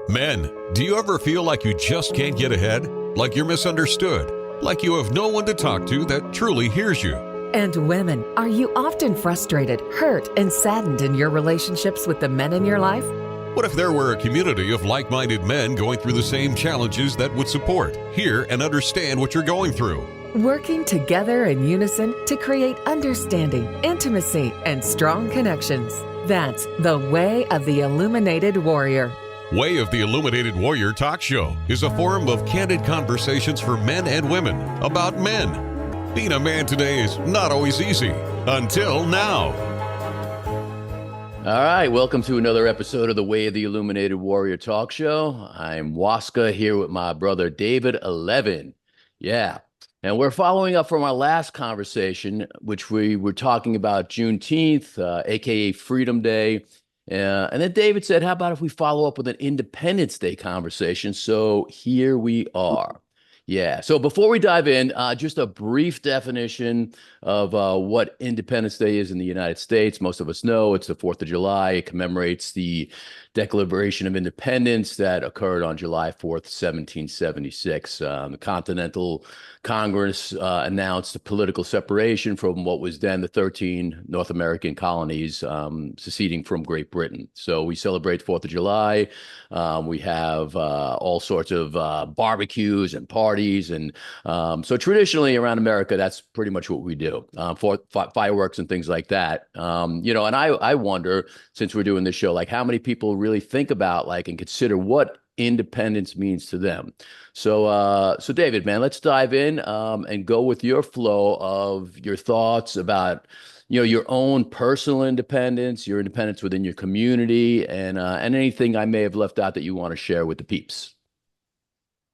Men, do you ever feel like you just can't get ahead? Like you're misunderstood? Like you have no one to talk to that truly hears you? And women, are you often frustrated, hurt, and saddened in your relationships with the men in your life? What if there were a community of like-minded men going through the same challenges that would support, hear, and understand what you're going through? Working together in unison to create understanding, intimacy, and strong connections. That's the Way of the Illuminated Warrior. Way of the Illuminated Warrior Talk Show is a forum of candid conversations for men and women about men. Being a man today is not always easy. Until now. All right, welcome to another episode of the Way of the Illuminated Warrior Talk Show. I'm Waska here with my brother David11. Yeah, and we're following up from our last conversation, which we were talking about Juneteenth, a.k.a. Freedom Day. And then David said, how about if we follow up with an Independence Day conversation? So here we are. Yeah. So before we dive in, just a brief definition of what Independence Day is in the United States. Most of us know it's the 4th of July. It commemorates the Declaration of Independence that occurred on July 4th, 1776. The Continental Congress announced a political separation from what was then the 13 North American colonies seceding from Great Britain. So we celebrate 4th of July. We have all sorts of barbecues and parties. And so traditionally around America, that's pretty much what we do, for fireworks and things like that. And I wonder, since we're doing this show, like how many people really think about and consider what independence means to them. So David, man, let's dive in and go with your flow of your thoughts about your own personal independence, your independence within your community, and anything I may have left out that you want to share with the peeps.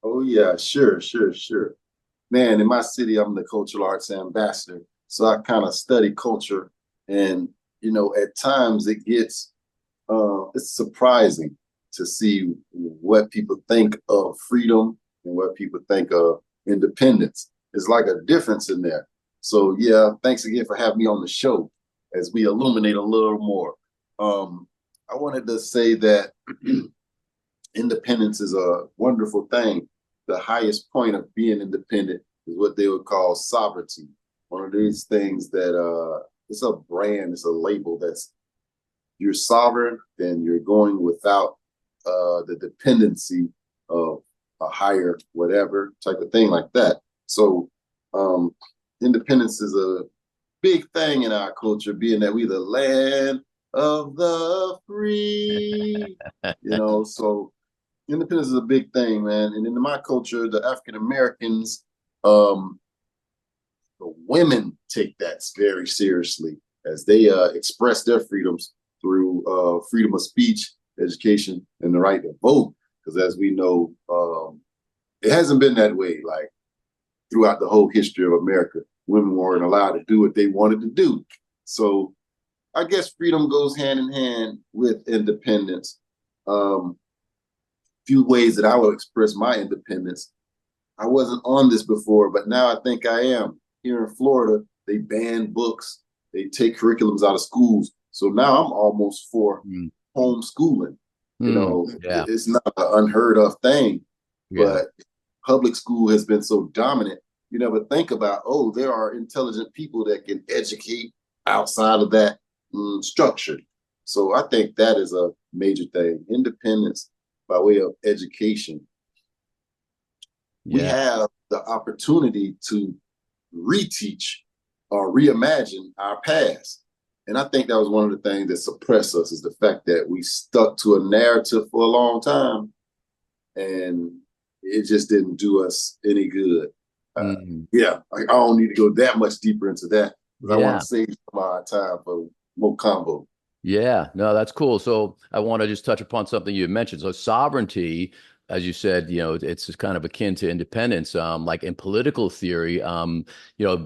Oh, yeah, sure. Man, in my city, I'm the cultural arts ambassador. So I kind of study culture. And, at times it gets, it's surprising to see what people think of freedom and what people think of independence. It's like a difference in there. So, yeah, thanks again for having me on the show as we illuminate a little more. I wanted to say that independence is a wonderful thing. The highest point of being independent is what they would call sovereignty. One of these things that it's a brand, it's a label that's you're sovereign, then you're going without the dependency of a higher whatever type of thing like that. So independence is a big thing in our culture, being that we the land of the free, so independence is a big thing, man. And in my culture, the African Americans, the women take that very seriously as they express their freedoms through freedom of speech, education, and the right to vote. Because as we know, it hasn't been that way throughout the whole history of America. Women weren't allowed to do what they wanted to do. So I guess freedom goes hand in hand with independence. Few ways that I would express my independence. I wasn't on this before, but now I think I am. Here in Florida, they ban books. They take curriculums out of schools. So now I'm almost for homeschooling. It's not an unheard of thing, but public school has been so dominant. You never think about, there are intelligent people that can educate outside of that structure. So I think that is a major thing. Independence by way of education. We have the opportunity to reteach or reimagine our past. And I think that was one of the things that suppressed us, is the fact that we stuck to a narrative for a long time and it just didn't do us any good. I don't need to go that much deeper into that because I want to save some of our time for more combo. Yeah, no, that's cool. So I want to just touch upon something you mentioned. So sovereignty, as you said, it's just kind of akin to independence. Like in political theory,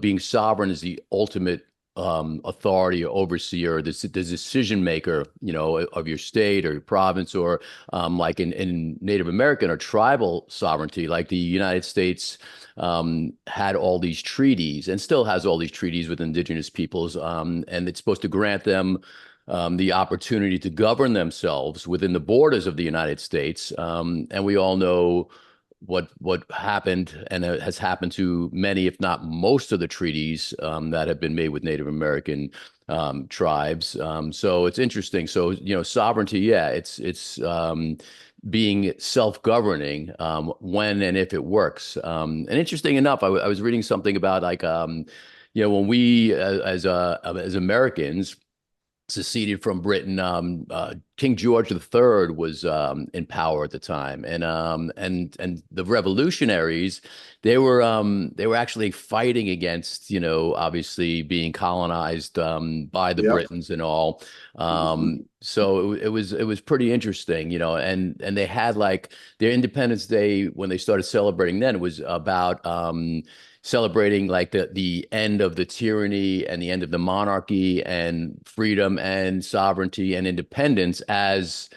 being sovereign is the ultimate authority or overseer, the decision maker, of your state or your province, or like in Native American or tribal sovereignty, like the United States had all these treaties and still has all these treaties with indigenous peoples, and it's supposed to grant them the opportunity to govern themselves within the borders of the United States. And we all know what happened and has happened to many, if not most, of the treaties that have been made with Native American tribes. So it's interesting. So, sovereignty, yeah, it's being self-governing when and if it works. And interesting enough, I was reading something about like, when we as Americans seceded from Britain. King George III was in power at the time, and the revolutionaries, they were actually fighting against, obviously being colonized by the Britons and all. So it was pretty interesting, and they had like their Independence Day when they started celebrating. Then it was about celebrating like the end of the tyranny and the end of the monarchy and freedom and sovereignty and independence as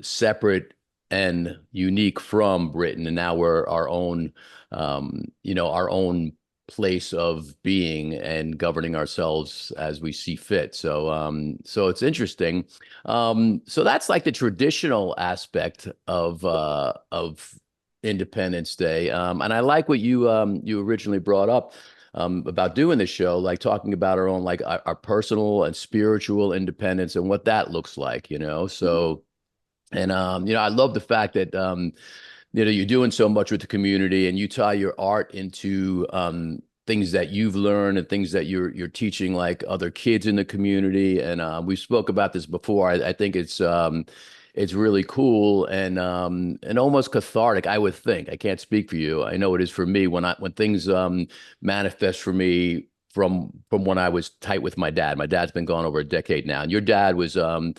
separate and unique from Britain. And now we're our own, our own place of being and governing ourselves as we see fit. So it's interesting. So that's like the traditional aspect of Independence Day. And I like what you originally brought up about doing this show, like talking about our own, like our personal and spiritual independence and what that looks like, So, and I love the fact that you're doing so much with the community and you tie your art into things that you've learned and things that you're teaching like other kids in the community. And we spoke about this before. I think it's really cool and almost cathartic, I would think. I can't speak for you. I know it is for me when things manifest for me from when I was tight with my dad. My dad's been gone over a decade now, and your dad was a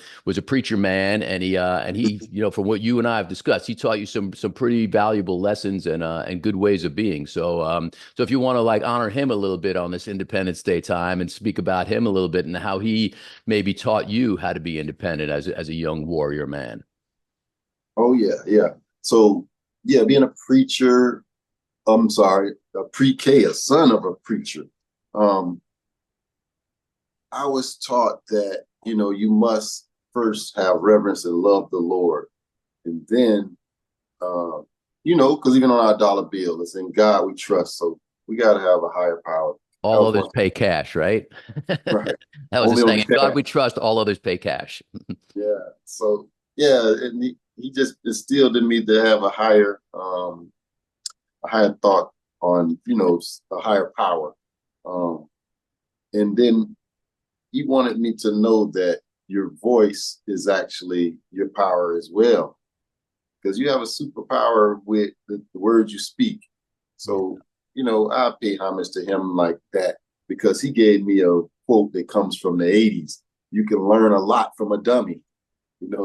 preacher man, and he from what you and I have discussed, he taught you some pretty valuable lessons and good ways of being. So so if you want to like honor him a little bit on this Independence Day time and speak about him a little bit and how he maybe taught you how to be independent as a young warrior man. Oh yeah. So yeah, being a preacher, a pre-K, a son of a preacher. I was taught that, you must first have reverence and love the Lord. And then, because even on our dollar bill, it's in God we trust. So we got to have a higher power. All others pay cash, right? Right. That was Only the saying. on God we trust, all others pay cash. Yeah. So, yeah, and he just instilled in me to have a higher thought on, a higher power. And then he wanted me to know that your voice is actually your power as well, because you have a superpower with the words you speak. So, I pay homage to him like that because he gave me a quote that comes from the 80s. You can learn a lot from a dummy. It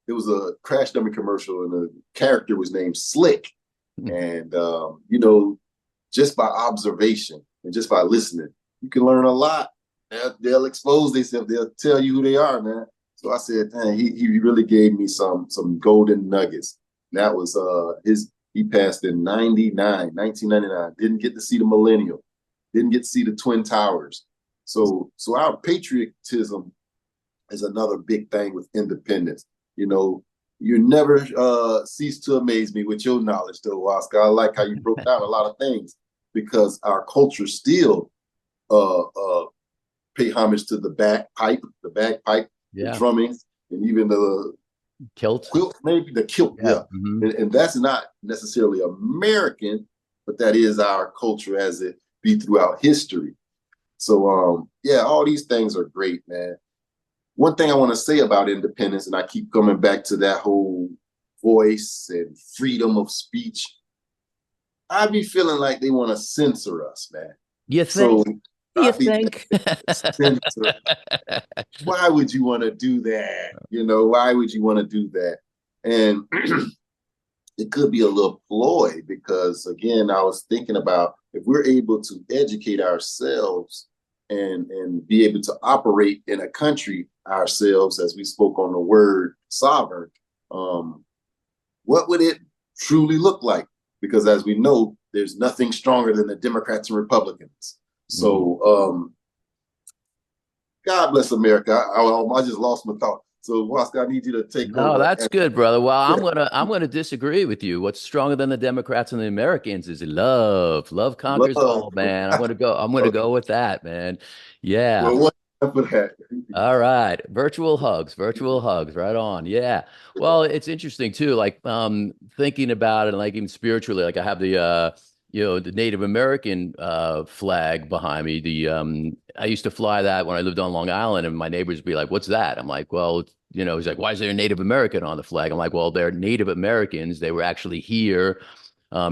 was a Crash Dummy commercial and the character was named Slick. And, just by observation and just by listening, you can learn a lot. They'll expose themselves. They'll tell you who they are, man. So I said, dang, he really gave me some golden nuggets. And that was he passed in 1999. Didn't get to see the millennial. Didn't get to see the Twin Towers. So our patriotism is another big thing with independence. You never cease to amaze me with your knowledge, though, Waska. I like how you broke down a lot of things because our culture still pay homage to the bagpipe, the drumming, and even the quilt, maybe the kilt. Yeah. Mm-hmm. And that's not necessarily American, but that is our culture as it be throughout history. So all these things are great, man. One thing I want to say about independence, and I keep coming back to that whole voice and freedom of speech, I be feeling like they want to censor us, man. You think? You think? Why would you want to do that? Why would you want to do that? And it could be a little ploy because, again, I was thinking about if we're able to educate ourselves and be able to operate in a country ourselves, as we spoke on the word sovereign, what would it truly look like? Because as we know, there's nothing stronger than the Democrats and Republicans. So God bless America. I just lost my thought. So Waska, I need you to take No, over. that's good, brother. Well, I'm gonna disagree with you. What's stronger than the Democrats and the Americans is love. Love conquers Love. all, man. I'm gonna go with that, man. Yeah. Well, what for that? All right. Virtual hugs, virtual hugs. Right on. Yeah. Well, it's interesting too, like thinking about it, like even spiritually, like I have the Native American flag behind me. I used to fly that when I lived on Long Island, and my neighbors would be like, "What's that?" I'm like, "Well, he's like, "Why is there a Native American on the flag?" I'm like, "Well, they're Native Americans. They were actually here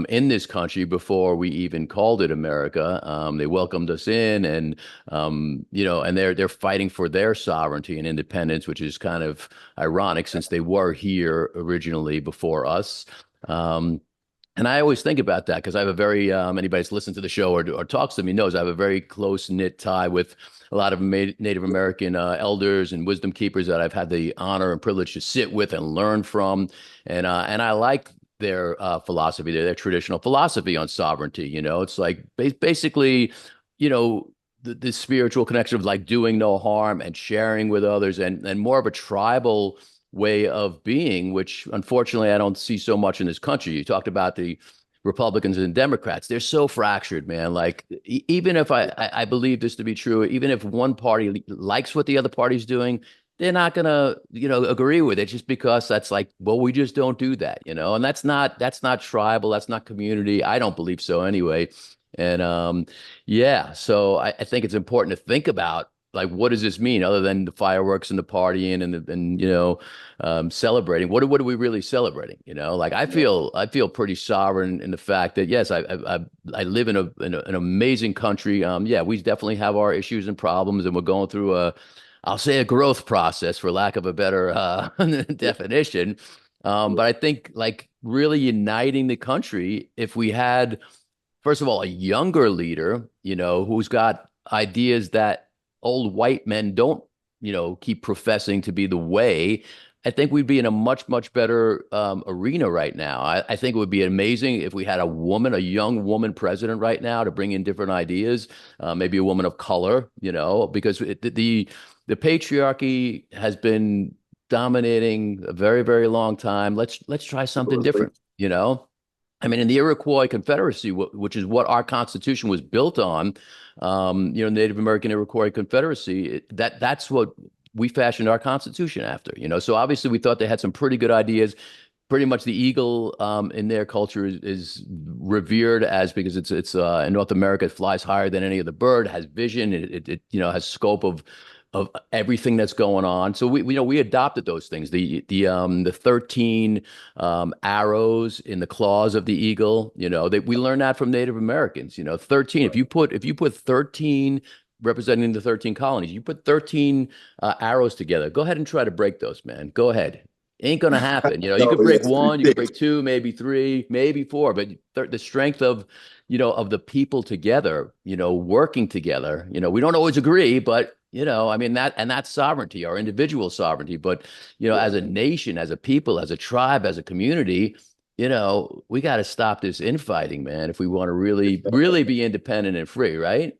in this country before we even called it America. They welcomed us in, and and they're fighting for their sovereignty and independence, which is kind of ironic since they were here originally before us." And I always think about that because I have a very anybody that's listened to the show or talks to me knows I have a very close knit tie with a lot of Native American elders and wisdom keepers that I've had the honor and privilege to sit with and learn from, and I like their philosophy, their traditional philosophy on sovereignty. It's like basically, the spiritual connection of like doing no harm and sharing with others, and more of a tribal way of being, which unfortunately I don't see so much in this country. You talked about the Republicans and Democrats. They're so fractured, man. Like even if I believe this to be true, even if one party likes what the other party's doing, they're not gonna, agree with it just because that's like, well, we just don't do that, and that's not tribal, that's not community. I don't believe so anyway. And yeah, so I think it's important to think about like, what does this mean other than the fireworks and the partying and celebrating? What are we really celebrating? Like I feel pretty sovereign in the fact that yes, I live in an amazing country. Yeah, we definitely have our issues and problems, and we're going through I'll say a growth process for lack of a better definition. But I think like really uniting the country, if we had, first of all, a younger leader, who's got ideas that old white men don't, keep professing to be the way, I think we'd be in a much, much better arena right now. I think it would be amazing if we had a young woman president right now to bring in different ideas, maybe a woman of color, because the patriarchy has been dominating a very, very long time. Let's try something different, I mean, in the Iroquois Confederacy, which is what our Constitution was built on, Native American Iroquois Confederacy, that's what we fashioned our Constitution after, So obviously we thought they had some pretty good ideas. Pretty much the eagle in their culture is revered as, because it's in North America, it flies higher than any other bird, has vision, it has scope of everything that's going on. So we adopted those things. The 13 arrows in the claws of the eagle. We learned that from Native Americans. 13. If you put 13 representing the 13 colonies, you put 13 arrows together. Go ahead and try to break those, man. Go ahead. Ain't gonna happen. You could break one, you could break two, maybe three, maybe four, but the strength of the people together, working together. We don't always agree, but I mean that's sovereignty, our individual sovereignty. But as a nation, as a people, as a tribe, as a community, we got to stop this infighting, man, if we want to really, really be independent and free, right?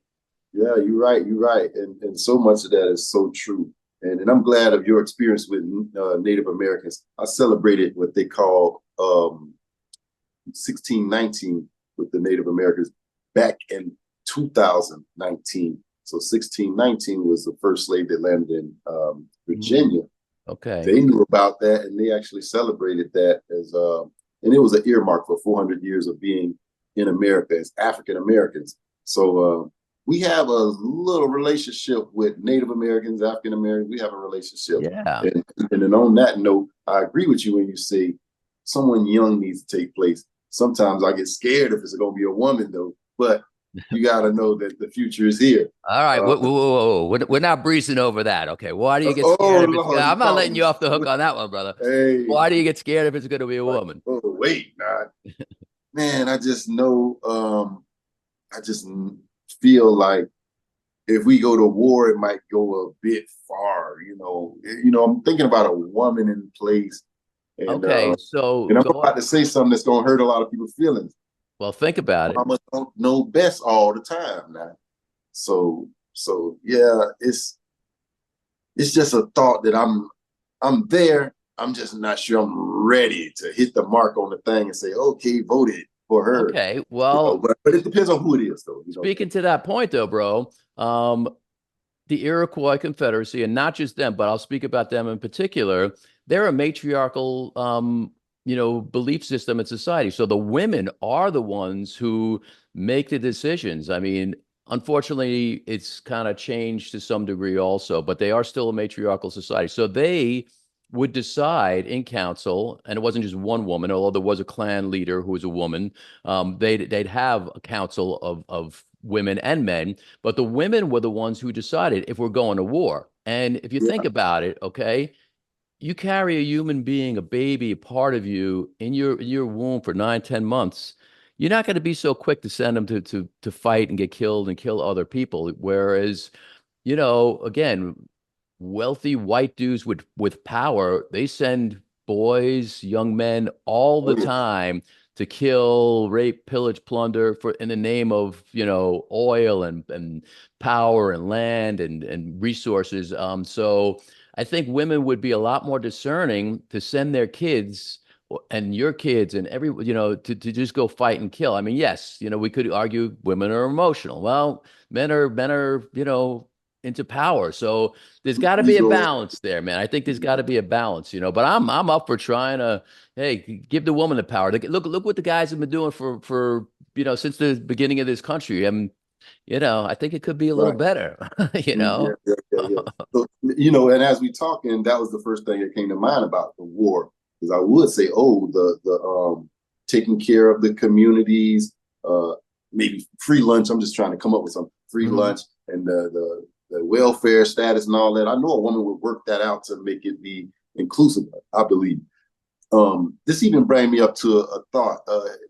Yeah, you're right. You're right. And so much of that is so true. And I'm glad of your experience with Native Americans. I celebrated what they call 1619 with the Native Americans back in 2019. So 1619 was the first slave that landed in Virginia. Okay. They knew about that, and they actually celebrated that as and it was an earmark for 400 years of being in America as African Americans. So we have a little relationship with Native Americans, African Americans. We have a relationship. Yeah. And then on that note, I agree with you when you say someone young needs to take place. Sometimes I get scared if it's going to be a woman, though. But you got to know that the future is here. All right. Whoa. We're not breezing over that. Okay. Why do you get scared? I'm not letting you off the hook on that one, brother. Hey. Why do you get scared if it's going to be a woman? Oh, wait. Nah. Man, I just know, I just feel like if we go to war, it might go a bit far. I'm thinking about a woman in place. And, okay, so and I'm about to say something that's gonna hurt a lot of people's feelings. Well, think about it. Mamas don't know best all the time now. So yeah, it's just a thought that I'm there. I'm just not sure I'm ready to hit the mark on the thing and say, okay, voted for her. Okay, well, But it depends on who it is, though. speaking to that point, though, bro, the Iroquois Confederacy, and not just them, but I'll speak about them in particular. They're a matriarchal, belief system in society. So the women are the ones who make the decisions. I mean, unfortunately, it's kind of changed to some degree also, but they are still a matriarchal society. So they would decide in council, and it wasn't just one woman, although there was a clan leader who was a woman. They'd have a council of women and men, but the women were the ones who decided if we're going to war. And if you think about it, okay, you carry a human being, a baby, a part of you in your womb for 9, 10 months. You're not going to be so quick to send them to fight and get killed and kill other people. Whereas, again, wealthy white dudes with power, they send boys, young men all the time to kill, rape, pillage, plunder for in the name of oil and power and land and resources. So I think women would be a lot more discerning to send their kids and your kids and to just go fight and kill. I mean, yes, we could argue women are emotional. Well, men are into power. So there's got to be a balance there, man. I think there's got to be a balance, but I'm up for trying to, hey, give the woman the power. Look what the guys have been doing for since the beginning of this country. And I think it could be a little better, Yeah. So, and as we talking, that was the first thing that came to mind about the war. Because I would say, the taking care of the communities, maybe free lunch. I'm just trying to come up with some free lunch and the welfare status and all that. I know a woman would work that out to make it be inclusive, I believe. This even bring me up to a thought.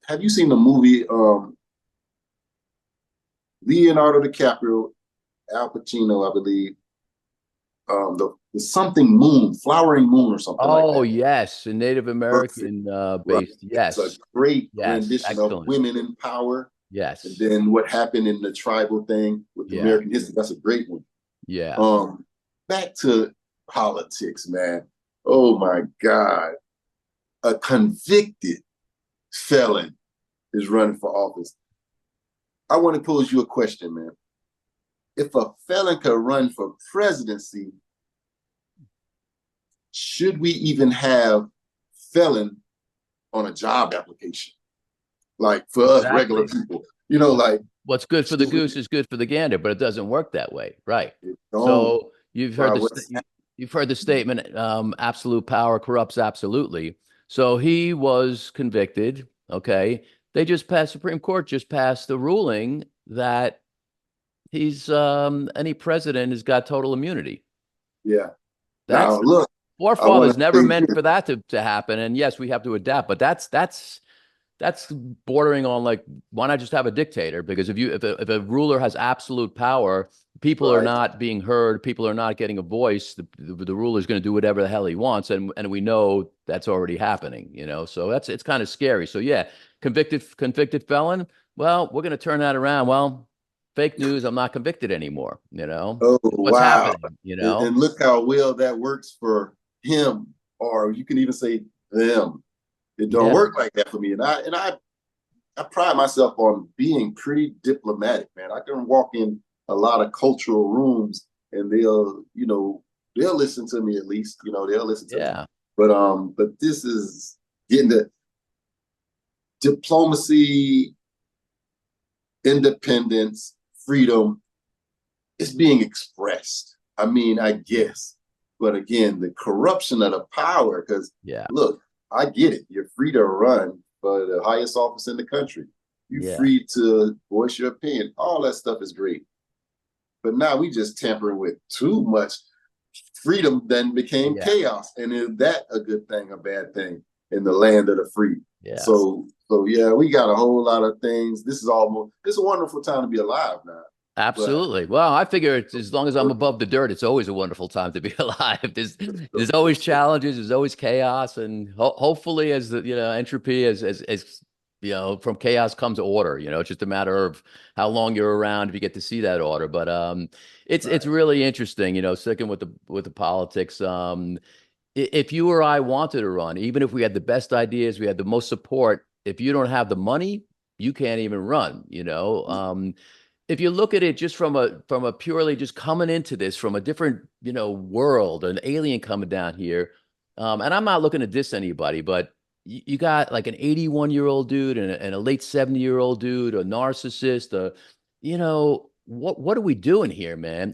Have you seen the movie Leonardo DiCaprio, Al Pacino, I believe, the something moon, flowering moon or something like that? Oh, yes, a Native American based. Yes. It's a great rendition of women in power. Yes. And then what happened in the tribal thing with the American history. That's a great one. Yeah. Back to politics, man. Oh my God. A convicted felon is running for office. I want to pose you a question, man. If a felon could run for presidency, should we even have felon on a job application? Like for us regular people, like what's good for the goose is good for the gander, but it doesn't work that way, right? So you've heard the statement, absolute power corrupts absolutely. So he was convicted. Okay, Supreme Court just passed the ruling that he's any president has got total immunity. Yeah. That's look. Forefathers never meant for that to happen. And yes, we have to adapt, but that's bordering on like, why not just have a dictator? Because if a ruler has absolute power, people are not being heard, people are not getting a voice. The ruler is going to do whatever the hell he wants, and we know that's already happening. So it's kind of scary. So yeah, convicted felon. Well, we're going to turn that around. Well, fake news. I'm not convicted anymore. What's happening? And look how well that works for him, or you can even say them. It don't work like that for me. And I pride myself on being pretty diplomatic, man. I can walk in a lot of cultural rooms and they'll listen to me at least. They'll listen to me. But this is getting the diplomacy, independence, freedom. It's being expressed. I mean, I guess. But again, the corruption of the power, because look, I get it. You're free to run for the highest office in the country. You're free to voice your opinion. All that stuff is great. But now we just tampering with too much freedom, then became chaos. And is that a good thing, a bad thing in the land of the free? Yeah. So yeah, we got a whole lot of things. It's a wonderful time to be alive now. Absolutely. Well, I figure as long as I'm above the dirt, it's always a wonderful time to be alive. There's always challenges, there's always chaos, and hopefully, as the entropy as from chaos comes order. It's just a matter of how long you're around if you get to see that order. But it's really interesting, sticking with the politics. If you or I wanted to run, even if we had the best ideas, we had the most support, if you don't have the money, you can't even run, if you look at it just from a purely just coming into this from a different, world, an alien coming down here. And I'm not looking to diss anybody, but you got like an 81-year-old dude and a late 70-year-old dude, a narcissist, what are we doing here, man?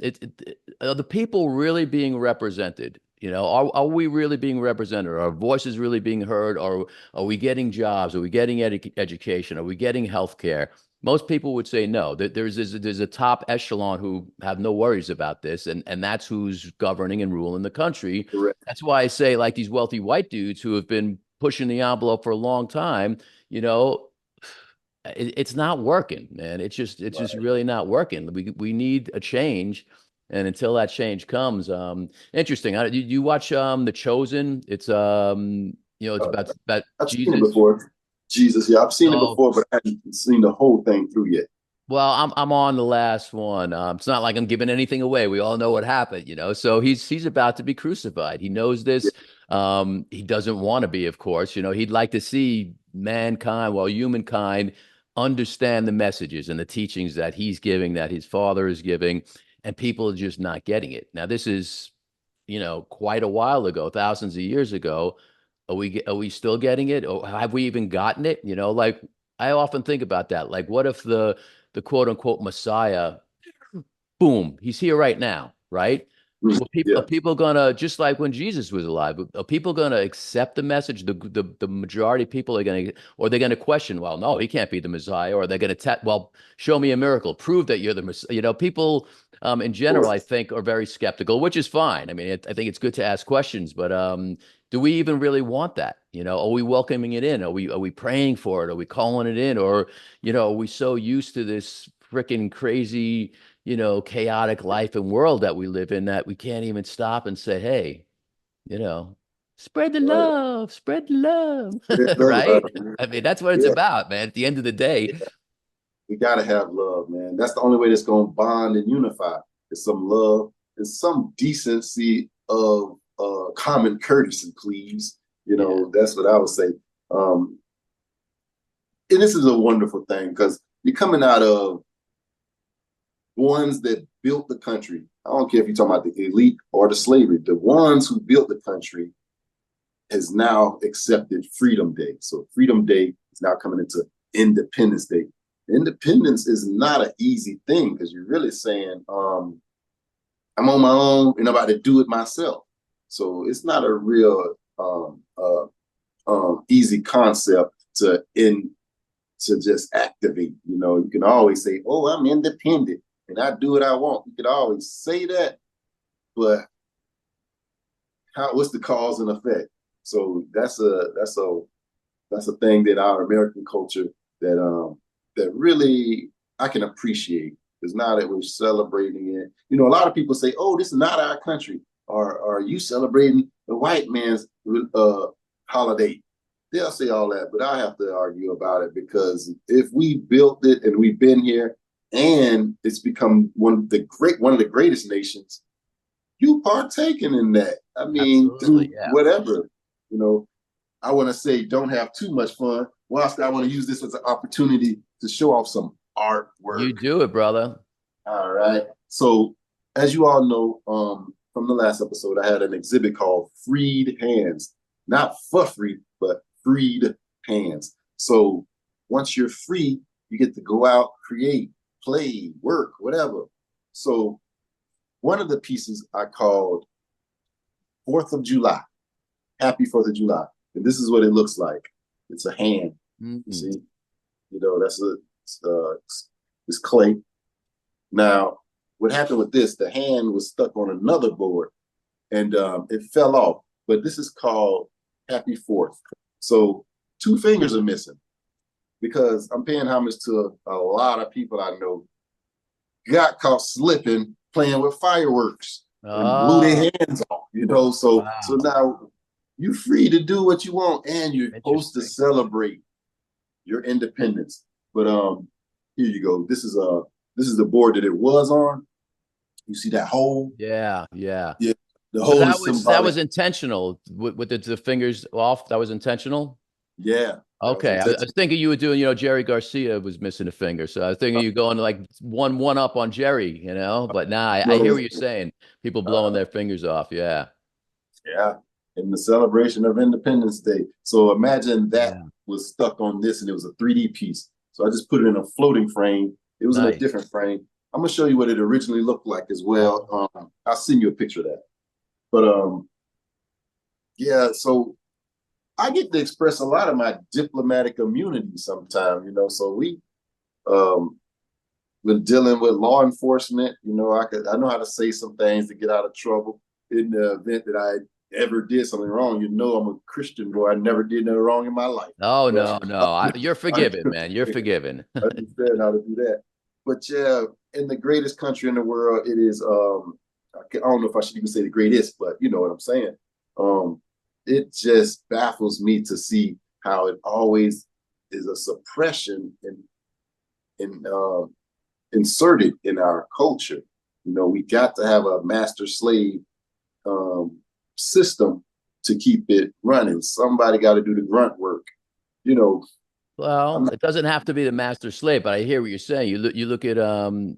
Are the people really being represented? Are we really being represented? Are our voices really being heard? Or are we getting jobs? Are we getting education? Are we getting health care? Most people would say no. There's a top echelon who have no worries about this, and that's who's governing and ruling the country. Correct. That's why I say, like, these wealthy white dudes who have been pushing the envelope for a long time, it's not working, man. It's just really not working. We need a change, and until that change comes, interesting. You watch The Chosen? It's it's about I've Jesus. seen it before. Jesus, yeah, I've seen it Oh, before, but I haven't seen the whole thing through yet. well, I'm on the last one. It's not like I'm giving anything away. We all know what happened, So he's about to be crucified. He knows this. He doesn't want to be, of course. He'd like to see mankind, well, humankind, understand the messages and the teachings that he's giving, that his father is giving, and people are just not getting it. Now, this is, quite a while ago, thousands of years ago. Are we still getting it? Or have we even gotten it? Like, I often think about that. Like, what if the quote unquote Messiah, boom, he's here right now, right? Well, are Yeah. people gonna, just like when Jesus was alive, are people gonna accept the message? The majority of people are gonna, or they're gonna question, well, no, he can't be the Messiah, or they're gonna well, show me a miracle, prove that you're the Messiah. People in general, I think, are very skeptical, which is fine. I mean, I think it's good to ask questions, but do we even really want that? Are we welcoming it in? Are we praying for it? Are we calling it in? Or, are we so used to this freaking crazy, chaotic life and world that we live in that we can't even stop and say, hey, you know, Right. spread the love, Spread the right? love. I mean, that's what it's Yeah. about, man. At the end of the day, We gotta have love, man. That's the only way that's gonna bond and unify. Is some love and some decency of common courtesy, please. yeah, That's what I would say. Um, and this is a wonderful thing because you're coming out of ones that built the country. I don't care if you're talking about the elite or the slavery. The ones who built the country has now accepted Freedom Day. So Freedom Day is now coming into Independence Day. Independence is not an easy thing because you're really saying, I'm on my own and I'm about to do it myself. So it's not a real easy concept to just activate. You can always say, "Oh, I'm independent and I do what I want." You could always say that, but what's the cause and effect? So that's a thing that our American culture that really I can appreciate. It's now that we're celebrating it. A lot of people say, "Oh, this is not our country," or "Are you celebrating the white man's holiday?" They'll say all that, but I have to argue about it because if we built it and we've been here and it's become one of the greatest nations, you partaking in that. I mean, absolutely, through yeah. whatever, I want to say don't have too much fun. Whilst I want to use this as an opportunity to show off some artwork. You do it, brother. All right. So as you all know, from the last episode, I had an exhibit called Freed Hands. Not for free, but freed hands. So once you're free, you get to go out, create, play, work, whatever. So one of the pieces I called 4th of July. Happy 4th of July. And this is what it looks like. It's a hand. You see? That's it's clay. Now, what happened with this, the hand was stuck on another board and it fell off. But this is called Happy 4th. So 2 fingers are missing because I'm paying homage to a lot of people I know got caught slipping playing with fireworks and blew their hands off, So Wow. now you're free to do what you want and you're supposed to Interesting. celebrate your independence. But here you go. This is the board that it was on. You see that hole? Yeah, yeah. Yeah. The So hole that is was symbolic. intentional with the fingers off. That was intentional. Yeah. That was Okay, I intentional. was thinking you were doing, Jerry Garcia was missing a finger, so I was thinking you going like one up on Jerry, but nah, I hear what you're saying. People blowing their fingers off, yeah. Yeah. In the celebration of Independence Day. So imagine that Yeah. was stuck on this and it was a 3D piece. So I just put it in a floating frame. It was in a Nice. different frame. I'm gonna show you what it originally looked like as well. I'll send you a picture of that. But yeah, so I get to express a lot of my diplomatic immunity sometimes, So we when dealing with law enforcement, I know how to say some things to get out of trouble. In the event that I ever did something wrong, I'm a Christian boy. I never did nothing wrong in my life. Oh, So no. You're forgiven, man. You're forgiven. I understand how to do that. But yeah, in the greatest country in the world, it is I don't know if I should even say the greatest, but you know what I'm saying. It just baffles me to see how it always is a suppression in inserted in our culture. We got to have a master slave system to keep it running. Somebody got to do the grunt work. Well, it doesn't have to be the master slave, but I hear what you're saying. You look at the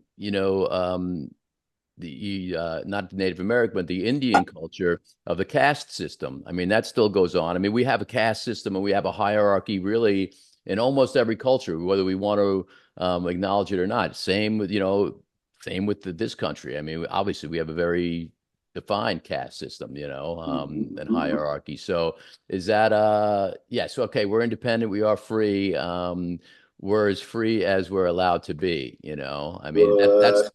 not the Native American, but the Indian culture of the caste system. I mean, that still goes on. I mean, we have a caste system and we have a hierarchy really in almost every culture, whether we want to acknowledge it or not. Same with this country. I mean, obviously we have a very defined caste system, and hierarchy. So is that yes, okay, we're independent, we are free. We're as free as we're allowed to be, I mean,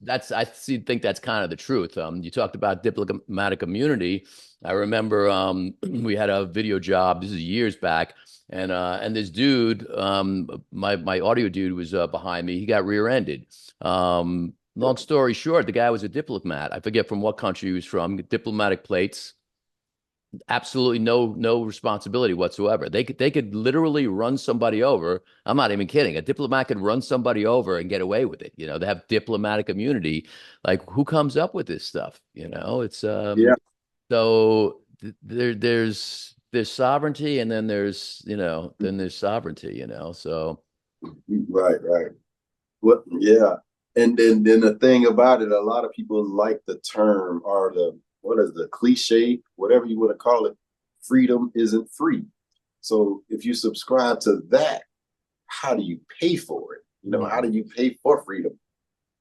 that's think that's kind of the truth. You talked about diplomatic immunity. I remember we had a video job, this is years back, and this dude, my audio dude was behind me. He got rear-ended. Long story short, the guy was a diplomat. I forget from what country he was from. Diplomatic plates, absolutely no responsibility whatsoever. They could literally run somebody over. I'm not even kidding. A diplomat could run somebody over and get away with it. They have diplomatic immunity. Like, who comes up with this stuff? It's Yeah. So there's sovereignty, and then there's sovereignty. So Right. What? Yeah. And then the thing about it, a lot of people like the term or what is the cliche, whatever you want to call it, freedom isn't free. So if you subscribe to that, how do you pay for it? How do you pay for freedom?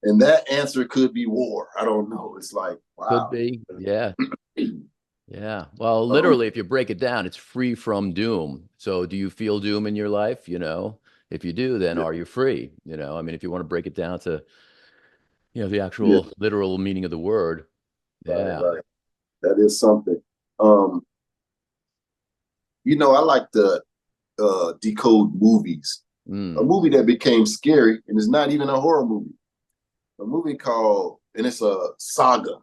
And that answer could be war. I don't know. It's like, wow. Could be. Yeah. Yeah. Well, literally, if you break it down, it's free from doom. So do you feel doom in your life? If you do, then are you free? I mean, if you want to break it down to, the actual literal meaning of the word. Yeah. Right. That is something. I like to decode movies. A movie that became scary, and it's not even a horror movie. A movie called, and it's a saga,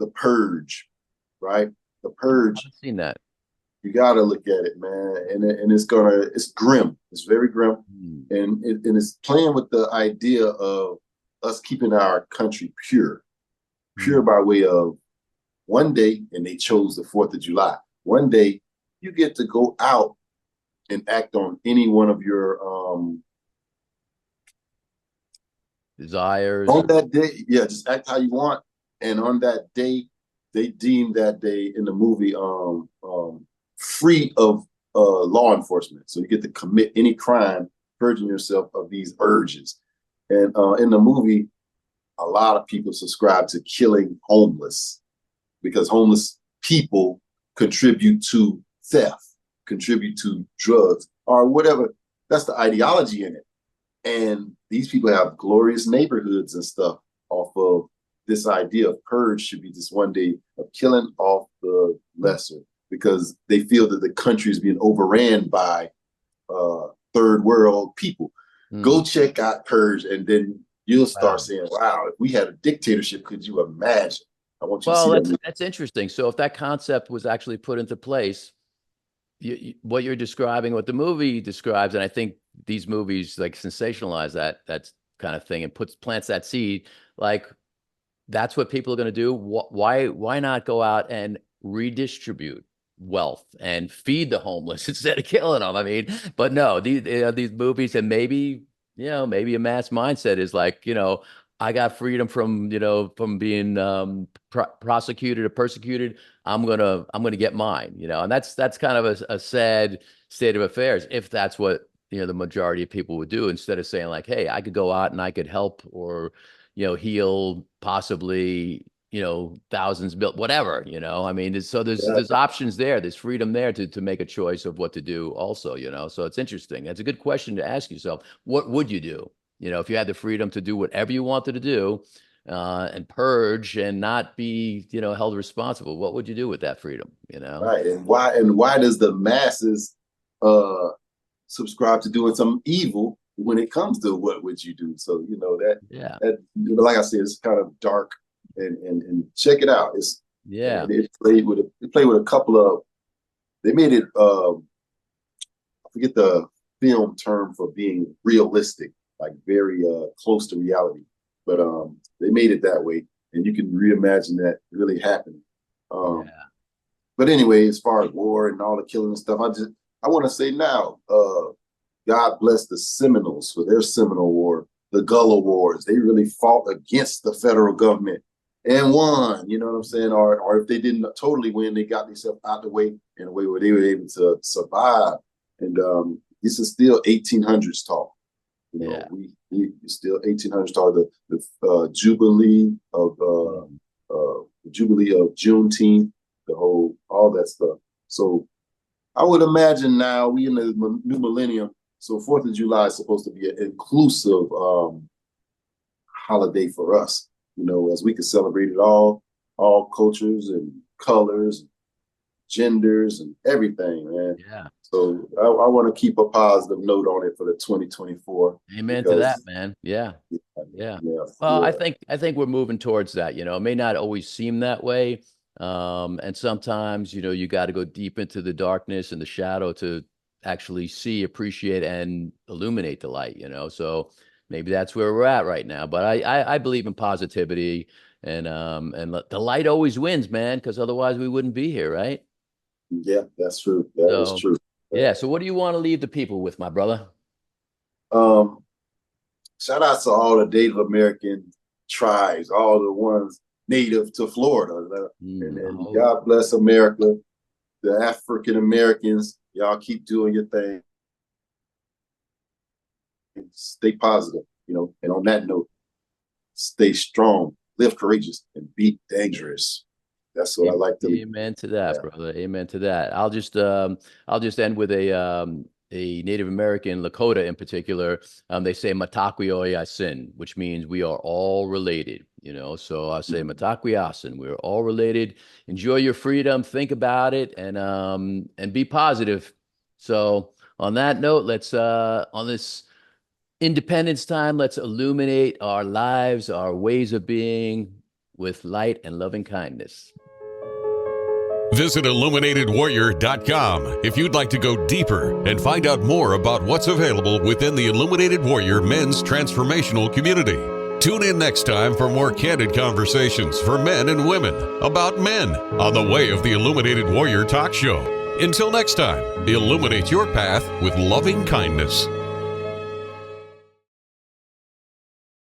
The Purge, right? The Purge. I've seen that. You got to look at it, man. And it's grim. It's very grim. And it's playing with the idea of us keeping our country pure by way of one day, and they chose the 4th of July. One day you get to go out and act on any one of your desires. On that day, just act how you want. And on that day, they deem that day in the movie free of law enforcement. So you get to commit any crime, purging yourself of these urges. And in the movie, a lot of people subscribe to killing homeless because homeless people contribute to theft, contribute to drugs, or whatever. That's the ideology in it. And these people have glorious neighborhoods and stuff off of this idea of purge should be just one day of killing off the lesser because they feel that the country is being overran by third world people. Go check out Purge, and then you'll start saying, wow, if we had a dictatorship, could you imagine? I want you to see that. That's interesting. So if that concept was actually put into place, what you're describing, what the movie describes, and I think these movies like sensationalize that kind of thing and plants that seed. Like that's what people are going to do. Why not go out and redistribute wealth and feed the homeless instead of killing them? I mean, but no, these movies, and maybe maybe a mass mindset is like, I got freedom from from being prosecuted or persecuted. I'm gonna get mine, and that's kind of a sad state of affairs if that's what the majority of people would do, instead of saying like, hey, I could go out and I could help or heal possibly thousands, whatever. I mean, there's options there, there's freedom there to make a choice of what to do also. So it's interesting. That's a good question to ask yourself. What would you do if you had the freedom to do whatever you wanted to do, and purge and not be held responsible? What would you do with that freedom? Right. And why does the masses subscribe to doing something evil when it comes to what would you do? So that like I said, it's kind of dark, and check it out. It's they played with a couple of, they made it I forget the film term for being realistic, like very close to reality, but they made it that way, and you can reimagine that really happening. But anyway, as far as war and all the killing and stuff, I want to say now, God bless the Seminoles for their Seminole War, the Gullah Wars. They really fought against the federal government and won, you know what I'm saying? Or if they didn't totally win, they got themselves out the way in a way where they were able to survive. And this is still 1800s talk. We still 1800s talk. The Jubilee of Juneteenth, all that stuff. So I would imagine now we in the new millennium. So 4th of July is supposed to be an inclusive holiday for us, as we can celebrate it all cultures and colors, genders, and everything, man. Yeah. So I want to keep a positive note on it for the 2024. Amen to that, man. Yeah. Well, I think we're moving towards that. It may not always seem that way. And sometimes, you got to go deep into the darkness and the shadow to actually see, appreciate, and illuminate the light, so maybe that's where we're at right now. But I believe in positivity, and the light always wins, man, because otherwise we wouldn't be here, right? Yeah, that's true. That is true. Yeah. So what do you want to leave the people with, my brother? Shout out to all the Native American tribes, all the ones native to Florida. And God bless America. The African Americans, y'all keep doing your thing. Stay positive, and on that note, stay strong, live courageous, and be dangerous. That's what I like to. Amen to that, brother. Amen to that. I'll just end with a Native American, Lakota in particular. They say "Matakwio Yasin," which means we are all related. So I say "Matakwio Yasin." We're all related. Enjoy your freedom. Think about it, and be positive. So on that note, let's on this Independence time, let's illuminate our lives, our ways of being with light and loving kindness. Visit IlluminatedWarrior.com if you'd like to go deeper and find out more about what's available within the Illuminated Warrior Men's Transformational Community. Tune in next time for more candid conversations for men and women about men on the Way of the Illuminated Warrior Talk Show. Until next time, illuminate your path with loving kindness.